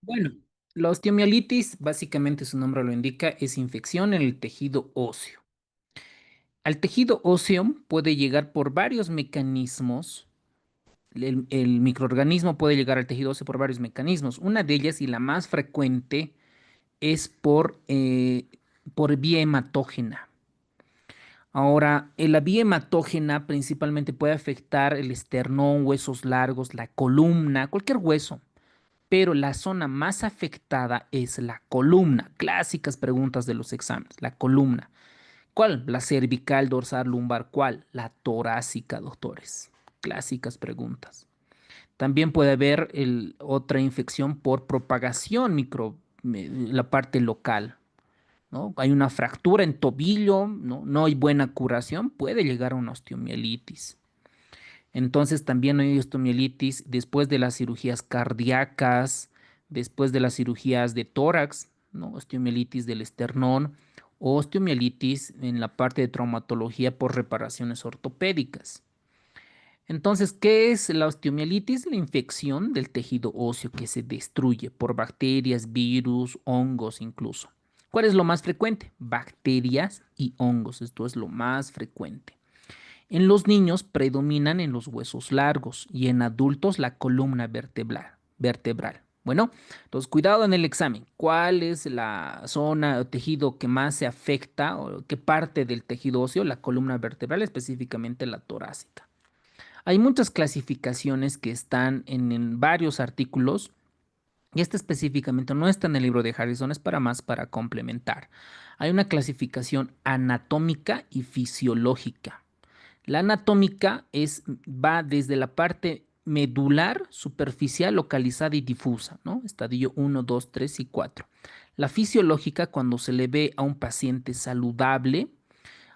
Bueno, la osteomielitis, básicamente su nombre lo indica, es infección en el tejido óseo. Al tejido óseo puede llegar por varios mecanismos. El microorganismo puede llegar al tejido óseo por varios mecanismos. Una de ellas y la más frecuente es por vía hematógena. Ahora, la vía hematógena principalmente puede afectar el esternón, huesos largos, la columna, cualquier hueso. Pero la zona más afectada es la columna. Clásicas preguntas de los exámenes. La columna. ¿Cuál? La cervical, dorsal, lumbar. ¿Cuál? La torácica, doctores. Clásicas preguntas. También puede haber otra infección por propagación la parte local, ¿no? Hay una fractura en tobillo, ¿no? No hay buena curación, puede llegar a una osteomielitis. Entonces también hay osteomielitis después de las cirugías cardíacas, después de las cirugías de tórax, ¿no? Osteomielitis del esternón o osteomielitis en la parte de traumatología por reparaciones ortopédicas. Entonces, ¿qué es la osteomielitis? La infección del tejido óseo que se destruye por bacterias, virus, hongos incluso. ¿Cuál es lo más frecuente? Bacterias y hongos. Esto es lo más frecuente. En los niños predominan en los huesos largos y en adultos la columna vertebral. Bueno, entonces cuidado en el examen. ¿Cuál es la zona o tejido que más se afecta o qué parte del tejido óseo? La columna vertebral, específicamente la torácica. Hay muchas clasificaciones que están en varios artículos y esta específicamente no está en el libro de Harrison, es para más para complementar. Hay una clasificación anatómica y fisiológica. La anatómica va desde la parte medular, superficial, localizada y difusa, ¿no? Estadio uno, 2, 3 y 4. La fisiológica, cuando se le ve a un paciente saludable,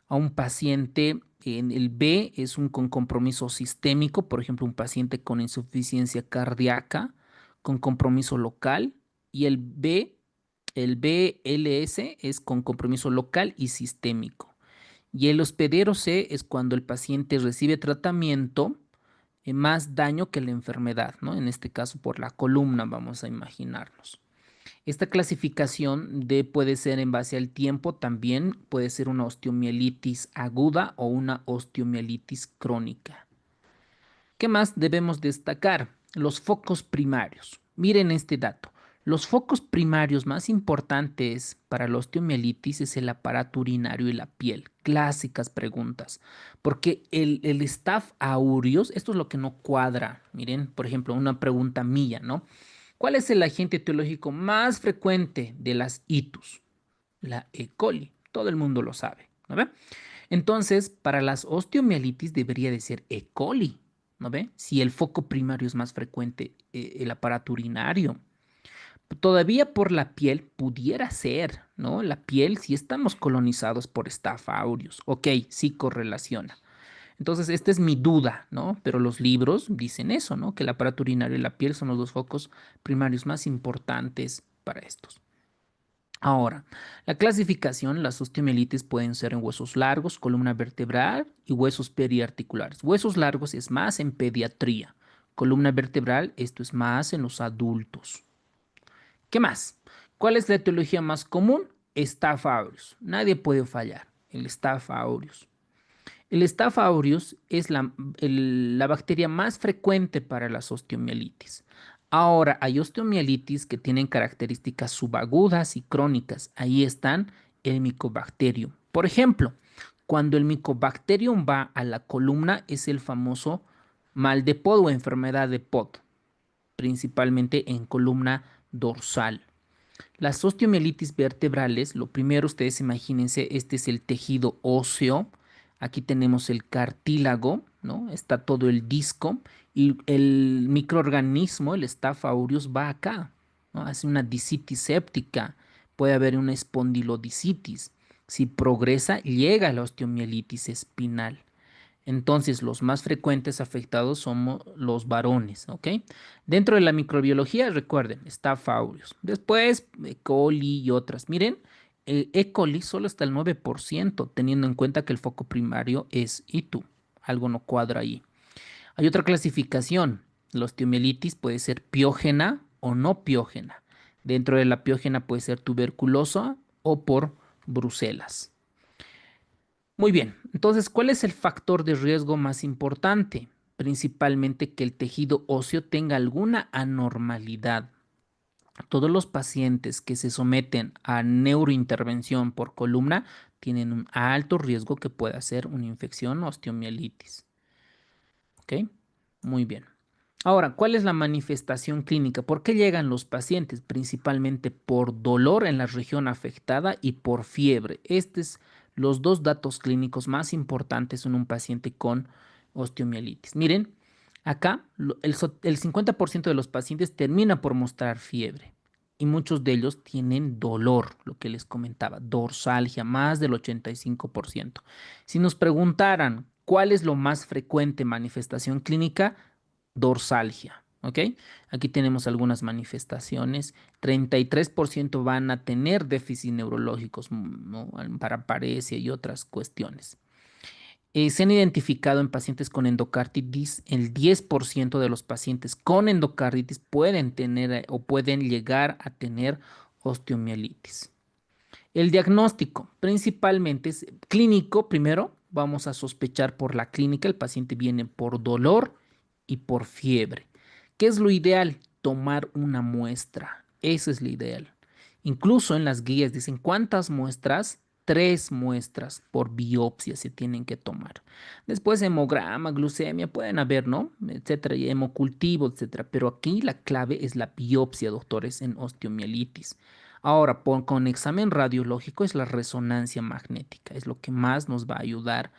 a un paciente en el B es un con compromiso sistémico, por ejemplo, un paciente con insuficiencia cardíaca, con compromiso local, y el BLS es con compromiso local y sistémico. Y el hospedero C es cuando el paciente recibe tratamiento más daño que la enfermedad, ¿no? En este caso por la columna, vamos a imaginarnos. Esta clasificación puede ser en base al tiempo, también puede ser una osteomielitis aguda o una osteomielitis crónica. ¿Qué más debemos destacar? Los focos primarios. Miren este dato. Los focos primarios más importantes para la osteomielitis es el aparato urinario y la piel. Clásicas preguntas. Porque el Staph aureus, esto es lo que no cuadra. Miren, por ejemplo, una pregunta mía, ¿no? ¿Cuál es el agente etiológico más frecuente de las itus? La E. coli. Todo el mundo lo sabe, ¿no ve? Entonces, para las osteomielitis debería de ser E. coli, ¿no ve? Si el foco primario es más frecuente, el aparato urinario. Todavía por la piel pudiera ser, ¿no? La piel, si estamos colonizados por Staph aureus, ok, sí correlaciona. Entonces, esta es mi duda, ¿no? Pero los libros dicen eso, ¿no? Que el aparato urinario y la piel son los dos focos primarios más importantes para estos. Ahora, la clasificación, las osteomielitis pueden ser en huesos largos, columna vertebral y huesos periarticulares. Huesos largos es más en pediatría. Columna vertebral, esto es más en los adultos. ¿Qué más? ¿Cuál es la etiología más común? Staph aureus. Nadie puede fallar. El Staph aureus. El Staph aureus es la bacteria más frecuente para las osteomielitis. Ahora, hay osteomielitis que tienen características subagudas y crónicas. Ahí están el Mycobacterium. Por ejemplo, cuando el Mycobacterium va a la columna es el famoso mal de Pod o enfermedad de Pod, principalmente en columna dorsal. Las osteomielitis vertebrales, lo primero ustedes imagínense, este es el tejido óseo, aquí tenemos el cartílago, ¿no? Está todo el disco y el microorganismo, el Staph aureus, va acá, ¿no? Hace una disitis séptica, puede haber una espondilodisitis. Si progresa, llega a la osteomielitis espinal. Entonces, los más frecuentes afectados somos los varones, ¿ok? Dentro de la microbiología, recuerden, está aureus. Después, E. coli y otras. Miren, E. coli solo está el 9%, teniendo en cuenta que el foco primario es ITU. Algo no cuadra ahí. Hay otra clasificación. La osteomielitis puede ser piógena o no piógena. Dentro de la piógena puede ser tuberculosa o por brucelas. Muy bien, entonces, ¿cuál es el factor de riesgo más importante? Principalmente que el tejido óseo tenga alguna anormalidad. Todos los pacientes que se someten a neurointervención por columna tienen un alto riesgo que pueda ser una infección o osteomielitis. ¿Ok? Muy bien. Ahora, ¿cuál es la manifestación clínica? ¿Por qué llegan los pacientes? Principalmente por dolor en la región afectada y por fiebre. Estos son los dos datos clínicos más importantes en un paciente con osteomielitis. Miren, acá el 50% de los pacientes termina por mostrar fiebre y muchos de ellos tienen dolor, lo que les comentaba, dorsalgia, más del 85%. Si nos preguntaran cuál es lo más frecuente manifestación clínica, dorsalgia, ¿ok? Aquí tenemos algunas manifestaciones. 33% van a tener déficits neurológicos, ¿no? Paraparesia y otras cuestiones. Se han identificado en pacientes con endocarditis, el 10% de los pacientes con endocarditis pueden tener o pueden llegar a tener osteomielitis. El diagnóstico principalmente es clínico. Primero, vamos a sospechar por la clínica. El paciente viene por dolor y por fiebre. ¿Qué es lo ideal? Tomar una muestra. Eso es lo ideal. Incluso en las guías dicen cuántas muestras. 3 muestras por biopsia se tienen que tomar. Después hemograma, glucemia, pueden haber, ¿no? Etcétera, y hemocultivo, etcétera. Pero aquí la clave es la biopsia, doctores, en osteomielitis. Ahora, con examen radiológico es la resonancia magnética, es lo que más nos va a ayudar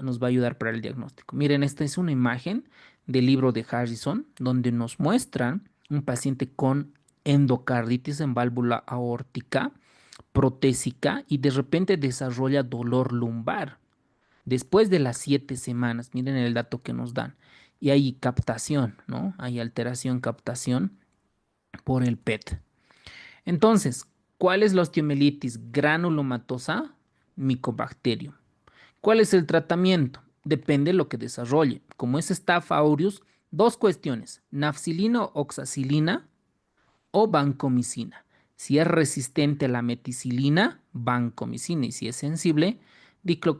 nos va a ayudar para el diagnóstico. Miren, esta es una imagen del libro de Harrison donde nos muestran un paciente con endocarditis en válvula aórtica protésica y de repente desarrolla dolor lumbar después de las 7 semanas. Miren el dato que nos dan. Y hay captación, ¿no? Hay alteración, captación por el PET. Entonces, ¿cuál es la osteomielitis granulomatosa? Micobacterium. ¿Cuál es el tratamiento? Depende de lo que desarrolle. Como es Staph aureus, dos cuestiones: nafcilina, oxacilina o vancomicina. Si es resistente a la meticilina, vancomicina, y si es sensible,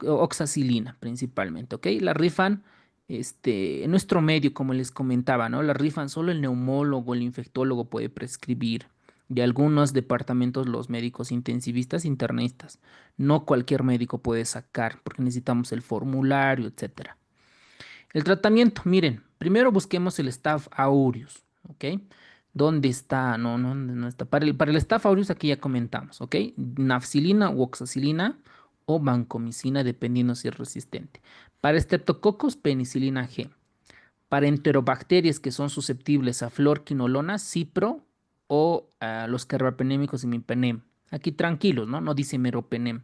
oxacilina principalmente, ¿ok? La rifan, en nuestro medio, como les comentaba, ¿no? La rifan solo el neumólogo, el infectólogo puede prescribir, y algunos departamentos los médicos intensivistas, internistas. No cualquier médico puede sacar, porque necesitamos el formulario, etcétera. El tratamiento, miren, primero busquemos el Staph aureus, ¿ok? ¿Dónde está? No, no, no está. Para el Staph aureus aquí ya comentamos, ¿ok? Nafcilina u oxacilina o vancomicina, dependiendo si es resistente. Para Streptococcus, penicilina G. Para enterobacterias que son susceptibles a fluorquinolona, cipro o a los carbapenémicos imipenem. Aquí tranquilos, ¿no? No dice meropenem.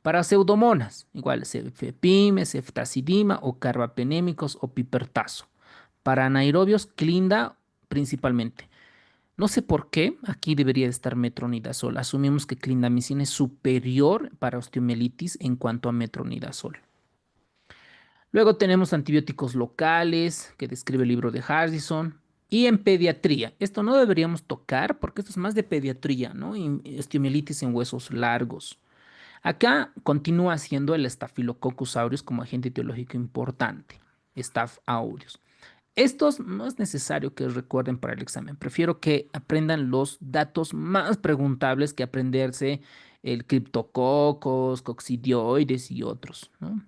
Para pseudomonas, igual cefepime, ceftazidima o carbapenémicos o pipertazo. Para anaerobios, clinda principalmente. No sé por qué aquí debería de estar metronidazol. Asumimos que clindamicina es superior para osteomielitis en cuanto a metronidazol. Luego tenemos antibióticos locales que describe el libro de Harrison. Y en pediatría, esto no deberíamos tocar porque esto es más de pediatría, ¿no? Y osteomielitis en huesos largos. Acá continúa siendo el Staphylococcus aureus como agente etiológico importante. Staph aureus. Estos no es necesario que recuerden para el examen. Prefiero que aprendan los datos más preguntables que aprenderse el Cryptococcus, coccidioides y otros, ¿no?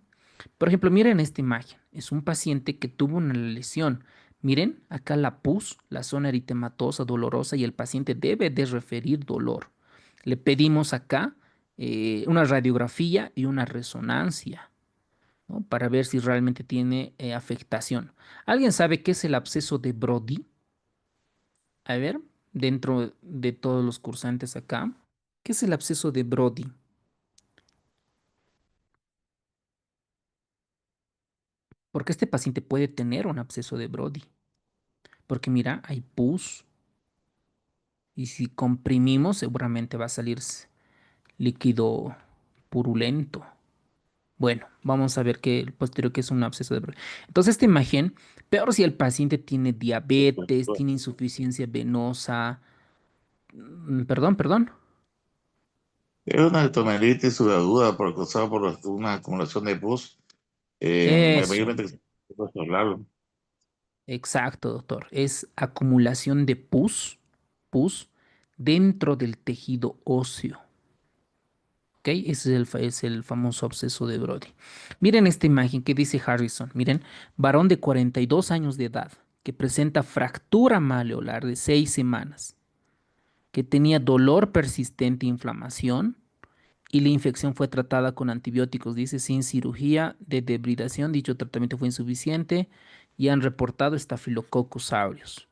Por ejemplo, miren esta imagen. Es un paciente que tuvo una lesión. Miren, acá la pus, la zona eritematosa, dolorosa, y el paciente debe de referir dolor. Le pedimos acá una radiografía y una resonancia, ¿no? Para ver si realmente tiene afectación. ¿Alguien sabe qué es el absceso de Brody? A ver, dentro de todos los cursantes acá, ¿qué es el absceso de Brody? Porque este paciente puede tener un absceso de Brody. Porque mira, hay pus y si comprimimos seguramente va a salir líquido purulento. Bueno, vamos a ver que el posterior que es un absceso de Brody. Entonces esta imagen, peor si el paciente tiene diabetes, tiene insuficiencia venosa. Perdón, perdón. Es una osteomielitis subaguda causada por una acumulación de pus, Eso, mayormente hablarlo. exacto, doctor. Es acumulación de pus dentro del tejido óseo. ¿Ok? Ese es es el famoso absceso de Brody. Miren esta imagen que dice Harrison. Miren, varón de 42 años de edad que presenta fractura maleolar de 6 semanas, que tenía dolor persistente e inflamación y la infección fue tratada con antibióticos, dice, sin cirugía de debridación. Dicho tratamiento fue insuficiente y han reportado estafilococcus aureus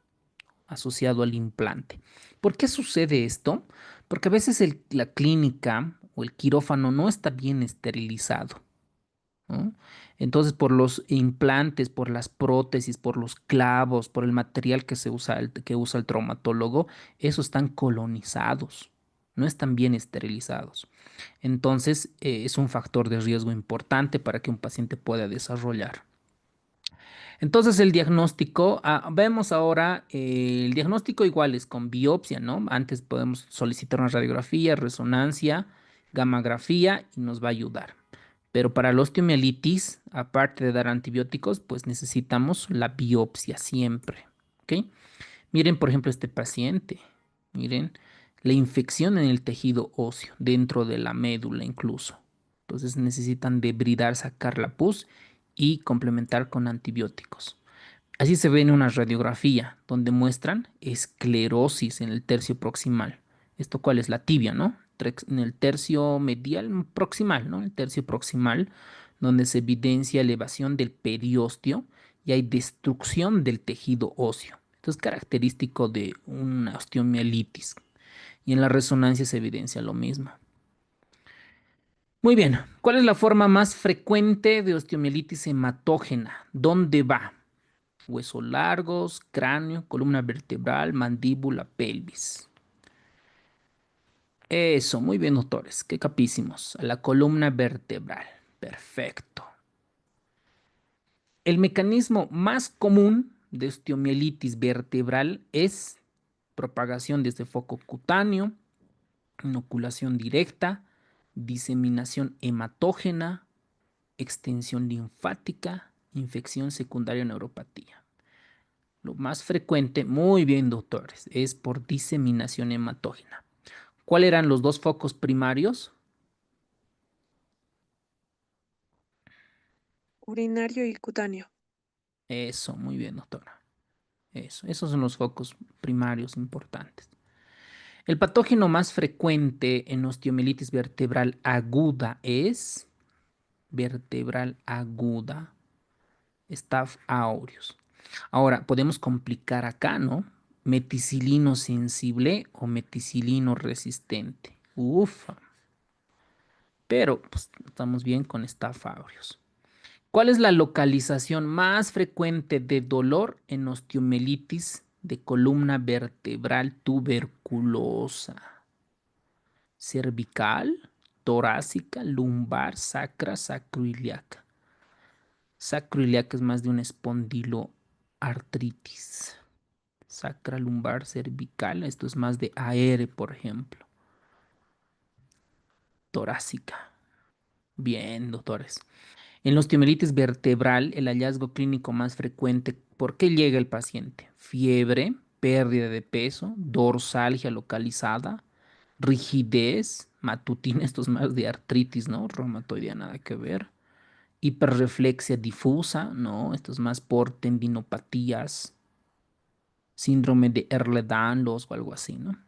asociado al implante. ¿Por qué sucede esto? Porque a veces la clínica o el quirófano no está bien esterilizado, ¿no? Entonces, por los implantes, por las prótesis, por los clavos, por el material que se usa, que usa el traumatólogo, esos están colonizados, no están bien esterilizados. Entonces, es un factor de riesgo importante para que un paciente pueda desarrollar. Entonces el diagnóstico, vemos ahora, el diagnóstico igual es con biopsia, ¿no? Antes podemos solicitar una radiografía, resonancia, gammagrafía y nos va a ayudar. Pero para la osteomielitis, aparte de dar antibióticos, pues necesitamos la biopsia siempre, ¿ok? Miren, por ejemplo, este paciente. Miren, la infección en el tejido óseo, dentro de la médula incluso. Entonces necesitan debridar, sacar la pus y complementar con antibióticos. Así se ve en una radiografía donde muestran esclerosis en el tercio proximal. ¿Esto cuál es? La tibia, ¿no? En el tercio medial proximal, ¿no? El tercio proximal, donde se evidencia elevación del periósteo y hay destrucción del tejido óseo. Esto es característico de una osteomielitis. Y en la resonancia se evidencia lo mismo. Muy bien, ¿cuál es la forma más frecuente de osteomielitis hematógena? ¿Dónde va? Huesos largos, cráneo, columna vertebral, mandíbula, pelvis. Eso, muy bien, doctores. Qué capísimos. A la columna vertebral. Perfecto. El mecanismo más común de osteomielitis vertebral es propagación desde foco cutáneo, inoculación directa, diseminación hematógena, extensión linfática, infección secundaria neuropatía. Lo más frecuente, muy bien, doctores, es por diseminación hematógena. ¿Cuáles eran los dos focos primarios? Urinario y cutáneo. Eso, muy bien, doctora. Esos son los focos primarios importantes. El patógeno más frecuente en osteomielitis vertebral aguda es vertebral aguda, Staph aureus. Ahora, podemos complicar acá, ¿no? Meticilino sensible o meticilino resistente. Ufa. Pero pues, estamos bien con Staph aureus. ¿Cuál es la localización más frecuente de dolor en osteomielitis de columna vertebral tuberculosa? Cervical, torácica, lumbar, sacra, sacroiliaca. Sacroiliaca es más de una espondiloartritis. Sacra, lumbar, cervical, esto es más de AR, por ejemplo. Torácica. Bien, doctores. En la osteomielitis vertebral, el hallazgo clínico más frecuente, ¿por qué llega el paciente? Fiebre, pérdida de peso, dorsalgia localizada, rigidez matutina, esto es más de artritis, ¿no? Reumatoidea, nada que ver. Hiperreflexia difusa, ¿no? Esto es más por tendinopatías, síndrome de Ehlers-Danlos o algo así, ¿no?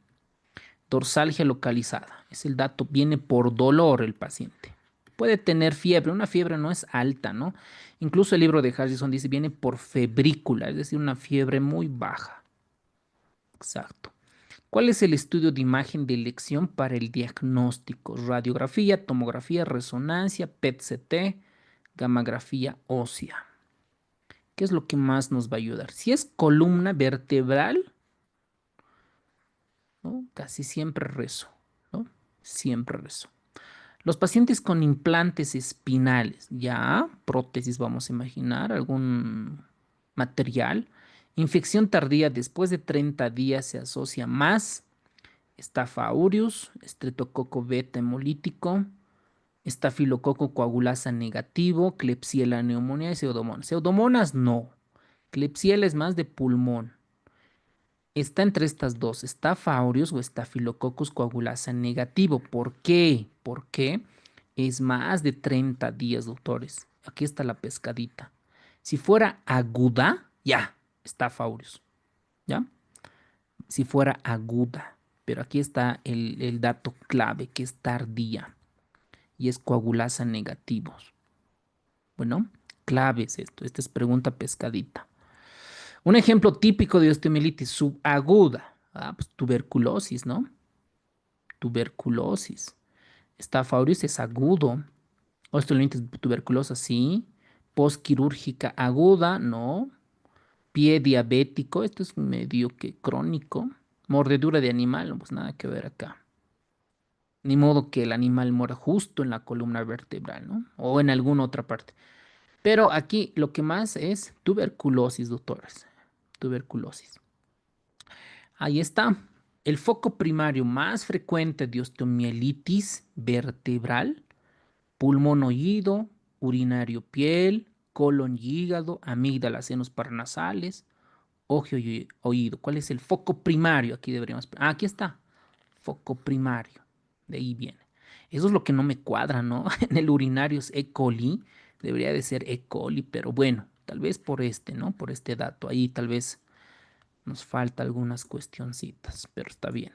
Dorsalgia localizada, es el dato, viene por dolor el paciente. Puede tener fiebre, una fiebre no es alta, ¿no? Incluso el libro de Harrison dice viene por febrícula, es decir, una fiebre muy baja. Exacto. ¿Cuál es el estudio de imagen de elección para el diagnóstico? Radiografía, tomografía, resonancia, PET-CT, gammagrafía ósea. ¿Qué es lo que más nos va a ayudar? Si es columna vertebral, ¿no? Casi siempre rezo, ¿no? Siempre rezo. Los pacientes con implantes espinales, ya, prótesis, vamos a imaginar, algún material. Infección tardía después de 30 días se asocia más Staph aureus, Streptococo beta hemolítico, Estafilococo coagulasa negativo, Klebsiella pneumoniae y Pseudomonas. Pseudomonas no. Klebsiella es más de pulmón. Está entre estas dos, Staph aureus o Staphylococcus coagulasa negativo. ¿Por qué? Porque es más de 30 días, doctores. Aquí está la pescadita. Si fuera aguda, ya, Staph aureus, ¿ya? Si fuera aguda. Pero aquí está el dato clave, que es tardía y es coagulasa negativos. Bueno, clave es esto. Esta es pregunta pescadita. Un ejemplo típico de osteomielitis subaguda. Ah, pues tuberculosis, ¿no? Tuberculosis. Staph aureus es agudo. Osteomielitis tuberculosa, sí. Postquirúrgica aguda, no. Pie diabético, esto es medio que crónico. Mordedura de animal, pues nada que ver acá. Ni modo que el animal muera justo en la columna vertebral, ¿no? O en alguna otra parte. Pero aquí lo que más es tuberculosis, doctores. Tuberculosis. Ahí está. El foco primario más frecuente de osteomielitis vertebral, pulmón oído, urinario piel, colon y hígado, amígdala, senos paranasales, ojo y oído. ¿Cuál es el foco primario? Aquí deberíamos. Aquí está. Foco primario. De ahí viene. Eso es lo que no me cuadra, ¿no? En el urinario es E. coli. Debería de ser E. coli, pero bueno, tal vez por este, ¿no? Por este dato. Ahí tal vez nos falta algunas cuestioncitas, pero está bien.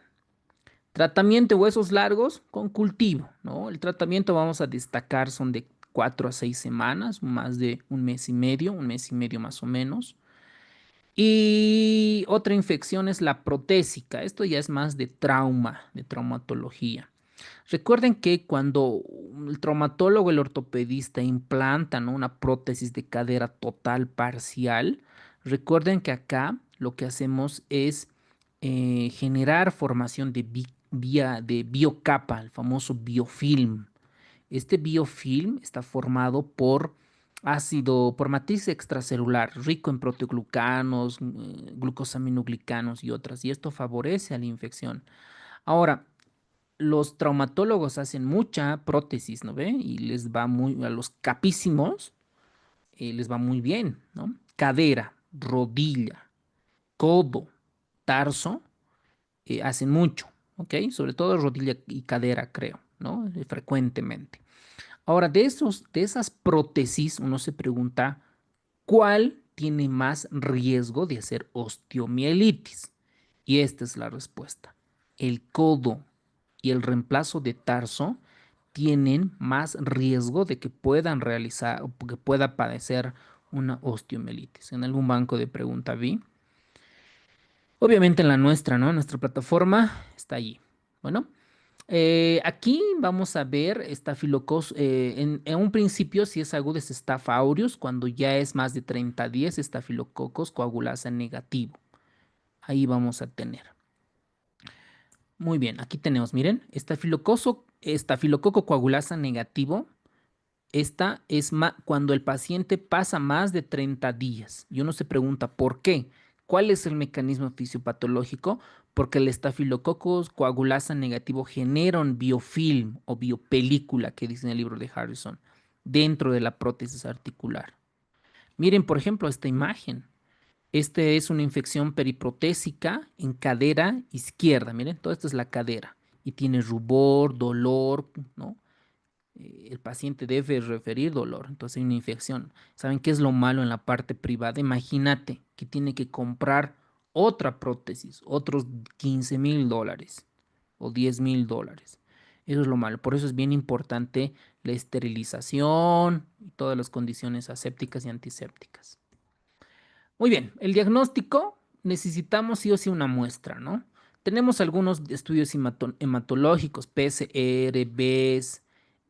Tratamiento de huesos largos con cultivo, ¿no? El tratamiento vamos a destacar son de 4 a 6 semanas, más de un mes y medio más o menos. Y otra infección es la protésica. Esto ya es más de trauma, de traumatología. Recuerden que cuando el traumatólogo, el ortopedista implanta, ¿no?, una prótesis de cadera total parcial, recuerden que acá lo que hacemos es generar formación de, de biocapa, el famoso biofilm. Este biofilm está formado por ácido, por matriz extracelular, rico en proteoglucanos, glucosaminoglicanos y otras, y esto favorece a la infección. Ahora, los traumatólogos hacen mucha prótesis, ¿no ve? Y les va muy, a los capísimos, les va muy bien, ¿no? Cadera, rodilla, codo, tarso, hacen mucho, ¿ok? Sobre todo rodilla y cadera, creo, ¿no? Frecuentemente. Ahora, de esas prótesis, uno se pregunta, ¿cuál tiene más riesgo de hacer osteomielitis? Y esta es la respuesta. El codo y el reemplazo de tarso tienen más riesgo de que puedan realizar o que pueda padecer una osteomielitis. En algún banco de pregunta vi. Obviamente en la nuestra, ¿no? Nuestra plataforma está allí. Bueno, aquí vamos a ver estafilocos. En un principio, si es agudo, es Staph aureus. Cuando ya es más de 30 días, estafilococos coagulasa negativo. Ahí vamos a tener. Muy bien, aquí tenemos, miren, estafilococo coagulasa negativo. Esta es cuando el paciente pasa más de 30 días y uno se pregunta ¿por qué? ¿Cuál es el mecanismo fisiopatológico? Porque el estafilococcus coagulasa negativo genera un biofilm o biopelícula que dice en el libro de Harrison dentro de la prótesis articular. Miren, por ejemplo, esta imagen. Este es una infección periprotésica en cadera izquierda. Miren, toda esta es la cadera y tiene rubor, dolor, ¿no? El paciente debe referir dolor, entonces hay una infección. ¿Saben qué es lo malo en la parte privada? Imagínate que tiene que comprar otra prótesis, otros $15,000 o $10,000. Eso es lo malo. Por eso es bien importante la esterilización y todas las condiciones asépticas y antisépticas. Muy bien, el diagnóstico necesitamos sí o sí una muestra, ¿no? Tenemos algunos estudios hematológicos, PCR, BES.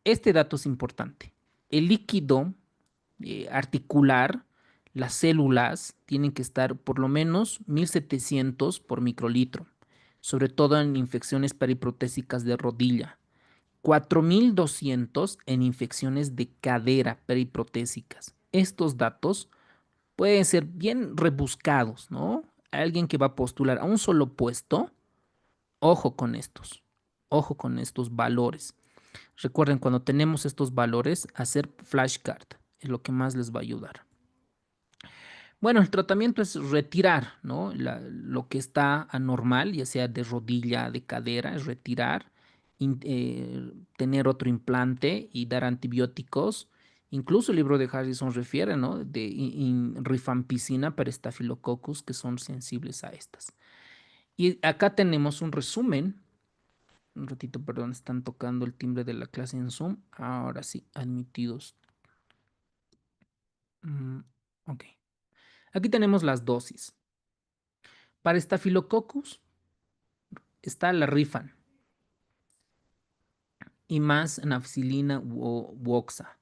Este dato es importante. El líquido articular, las células, tienen que estar por lo menos 1700 por microlitro, sobre todo en infecciones periprotésicas de rodilla, 4200 en infecciones de cadera periprotésicas. Estos datos pueden ser bien rebuscados, ¿no? Alguien que va a postular a un solo puesto Ojo con estos valores. Recuerden, cuando tenemos estos valores, hacer flashcard es lo que más les va a ayudar. Bueno, el tratamiento es retirar, ¿no? Lo que está anormal, ya sea de rodilla, de cadera, es retirar, tener otro implante y dar antibióticos. Incluso el libro de Harrison refiere, ¿no? De rifampicina para estafilococcus, que son sensibles a estas. Y acá tenemos un resumen. Un ratito, perdón, están tocando el timbre de la clase en Zoom. Ahora sí, admitidos. Mm, ok. Aquí tenemos las dosis. Para Staphylococcus está la Rifan y más nafcilina u oxa.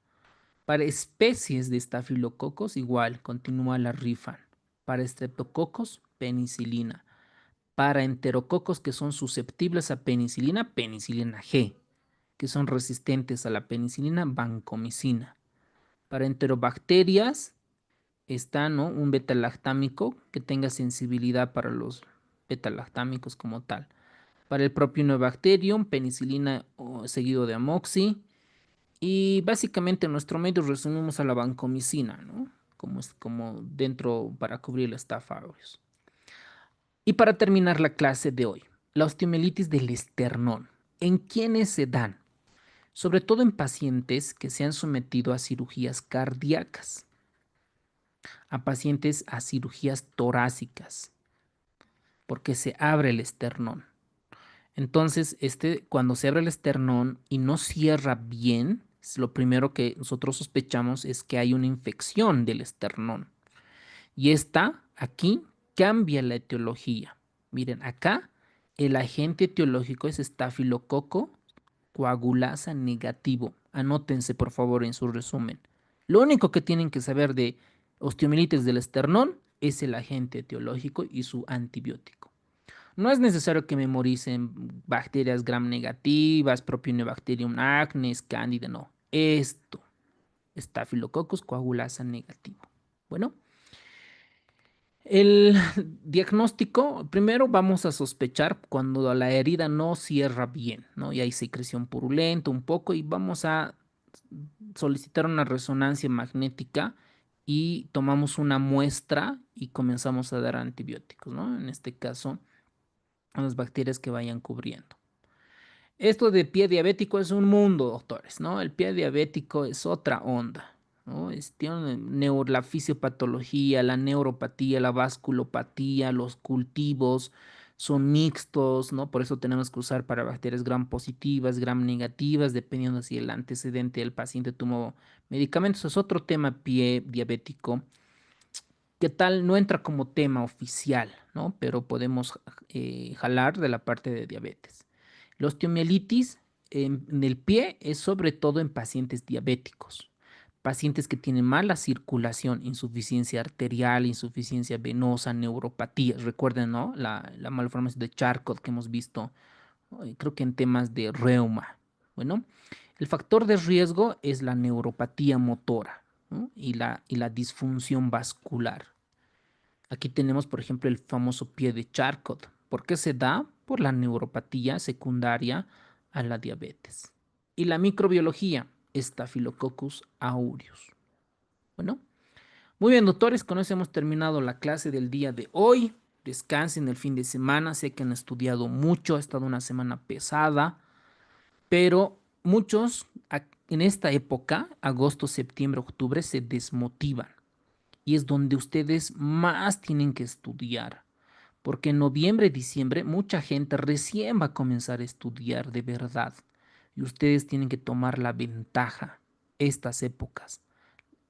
Para especies de Staphylococcus igual, continúa la Rifan. Para Streptococcus, penicilina. Para enterococos que son susceptibles a penicilina, penicilina G, que son resistentes a la penicilina, vancomicina. Para enterobacterias está, ¿no?, un beta-lactámico que tenga sensibilidad para los beta-lactámicos como tal. Para el Propionibacterium, penicilina seguido de amoxi. Y básicamente en nuestro medio resumimos a la vancomicina, ¿no? Como dentro para cubrir la estafa aureus. Y para terminar la clase de hoy, la osteomielitis del esternón. ¿En quiénes se dan? Sobre todo en pacientes que se han sometido a cirugías cardíacas, a pacientes a cirugías torácicas, porque se abre el esternón. Entonces, cuando se abre el esternón y no cierra bien, lo primero que nosotros sospechamos es que hay una infección del esternón. Y esta, aquí, cambia la etiología. Miren, acá el agente etiológico es estafilococo coagulasa negativo. Anótense, por favor, en su resumen. Lo único que tienen que saber de osteomielitis del esternón es el agente etiológico y su antibiótico. No es necesario que memoricen bacterias gram negativas, Propionibacterium acnes, cándida, no. Esto, Staphylococcus coagulasa negativo. Bueno, el diagnóstico, primero vamos a sospechar cuando la herida no cierra bien, ¿no? Y hay secreción purulenta un poco y vamos a solicitar una resonancia magnética y tomamos una muestra y comenzamos a dar antibióticos, ¿no? En este caso, a las bacterias que vayan cubriendo. Esto de pie diabético es un mundo, doctores, ¿no? El pie diabético es otra onda, ¿no? Tiene la fisiopatología, la neuropatía, la vasculopatía, los cultivos son mixtos, ¿no? Por eso tenemos que usar para bacterias gram positivas, gram negativas, dependiendo si el antecedente del paciente tomó medicamentos. Es otro tema, pie diabético. ¿Qué tal? No entra como tema oficial, ¿no? Pero podemos jalar de la parte de diabetes. La osteomielitis en el pie es sobre todo en pacientes diabéticos, pacientes que tienen mala circulación, insuficiencia arterial, insuficiencia venosa, neuropatía. Recuerden, ¿no? La malformación de Charcot que hemos visto, creo que en temas de reuma. Bueno, el factor de riesgo es la neuropatía motora, ¿no? Y la disfunción vascular. Aquí tenemos, por ejemplo, el famoso pie de Charcot. ¿Por qué se da? Por la neuropatía secundaria a la diabetes. Y la microbiología, Staphylococcus aureus. Bueno, muy bien, doctores, con eso hemos terminado la clase del día de hoy. Descansen el fin de semana. Sé que han estudiado mucho, ha estado una semana pesada, pero muchos en esta época, agosto, septiembre, octubre, se desmotivan. Y es donde ustedes más tienen que estudiar. Porque en noviembre y diciembre mucha gente recién va a comenzar a estudiar de verdad. Y ustedes tienen que tomar la ventaja estas épocas.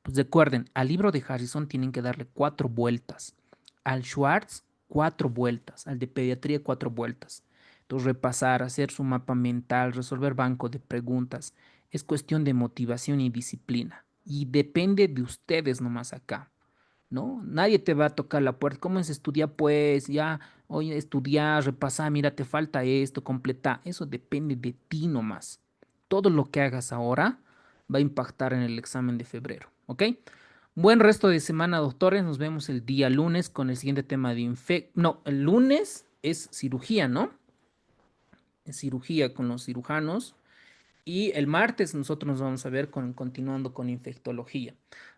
Pues recuerden, al libro de Harrison tienen que darle 4 vueltas. Al Schwartz, 4 vueltas. Al de pediatría, 4 vueltas. Entonces repasar, hacer su mapa mental, resolver banco de preguntas. Es cuestión de motivación y disciplina. Y depende de ustedes nomás acá. ¿No? Nadie te va a tocar la puerta. ¿Cómo es estudiar? Pues ya, oye, estudiar, repasar, mira, te falta esto, completa. Eso depende de ti nomás. Todo lo que hagas ahora va a impactar en el examen de febrero, ¿ok? Buen resto de semana, doctores. Nos vemos el día lunes con el siguiente tema de No, el lunes es cirugía, ¿no? cirugía con los cirujanos. Y el martes nosotros nos vamos a ver continuando con infectología.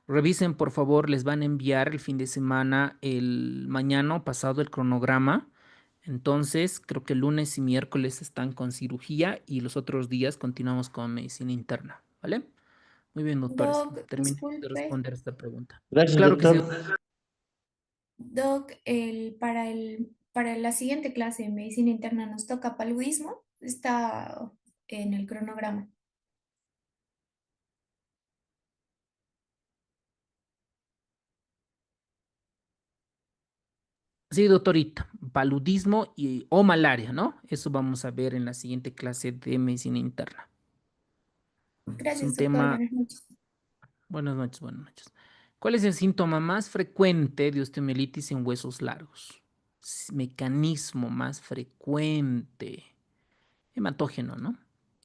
Revisen, por favor, les van a enviar el fin de semana, el mañana o pasado, el cronograma. Entonces, creo que el lunes y miércoles están con cirugía y los otros días continuamos con medicina interna, ¿vale? Muy bien, doctores. Doc, Terminé de disculpe. responder esta pregunta. Gracias, Claro que sí. doctor. Doc, para la siguiente clase de medicina interna nos toca paludismo. Está en el cronograma. Sí, doctorita, paludismo o malaria, ¿no? Eso vamos a ver en la siguiente clase de medicina interna. Es un Gracias, doctor. tema. Buenas noches. Buenas noches, buenas noches. ¿Cuál es el síntoma más frecuente de osteomielitis en huesos largos? Mecanismo más frecuente. Hematógeno, ¿no?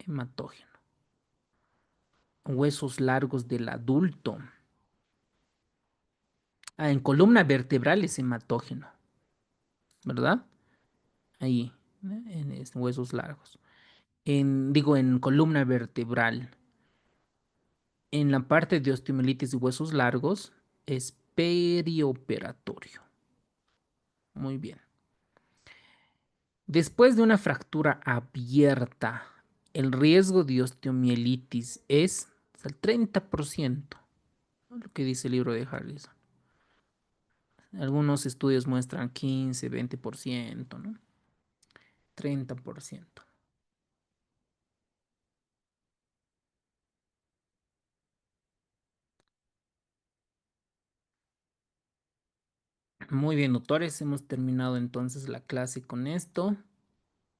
Hematógeno. Huesos largos del adulto. Ah, en columna vertebral es hematógeno, ¿verdad? Ahí, en huesos largos. Digo, en columna vertebral. En la parte de osteomielitis de huesos largos es perioperatorio. Muy bien. Después de una fractura abierta, el riesgo de osteomielitis es hasta el 30%, ¿no? Lo que dice el libro de Harrison. Algunos estudios muestran 15, 20%, ¿no? 30%. Muy bien, doctores, hemos terminado entonces la clase con esto.